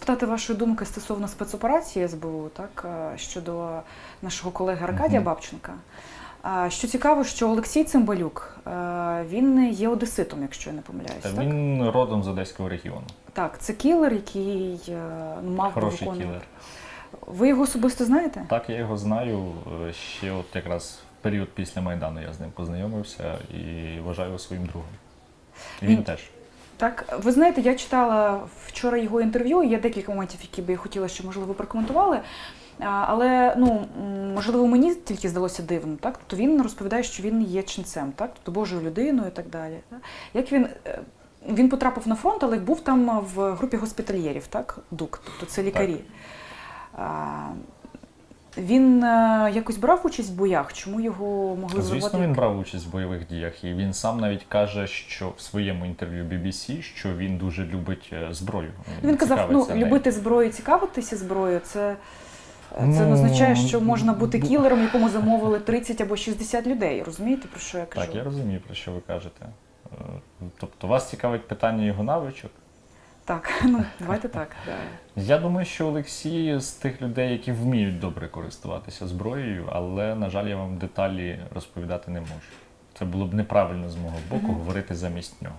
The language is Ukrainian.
запитати вашої думки стосовно спецоперації СБУ, так, щодо нашого колеги Аркадія Бабченка. Що цікаво, що Олексій Цимбалюк, він є одеситом, якщо я не помиляюсь. Та так? він родом з Одеського регіону. Так, це кілер, який мав би Хороший виконувати. кілер. Ви його особисто знаєте? Так, я його знаю. Ще от якраз в період після Майдану я з ним познайомився і вважаю його своїм другом. І він теж. Так, ви знаєте, я читала вчора його інтерв'ю, є декілька моментів, які би я хотіла, щоб, можливо, ви прокоментували. Але, можливо, мені тільки здалося дивно, так? Тобто він розповідає, що він є ченцем, так? Тобто Божою людиною і так далі. Так? Як він потрапив на фронт, але був там в групі госпітальєрів, так? ДУК, тобто це лікарі. Він якось брав участь в боях? Чому його могли зробити? Звісно, він брав участь в бойових діях. І він сам навіть каже, що в своєму інтерв'ю BBC, що він дуже любить зброю. Він казав, любити зброю, цікавитися зброєю, це не означає, що можна бути кілером, якому замовили 30 або 60 людей. Розумієте, про що я кажу? Так, я розумію, про що ви кажете. Тобто вас цікавить питання його навичок? Так, давайте так. Я думаю, що Олексій з тих людей, які вміють добре користуватися зброєю, але, на жаль, я вам деталі розповідати не можу. Це було б неправильно з мого боку говорити замість нього.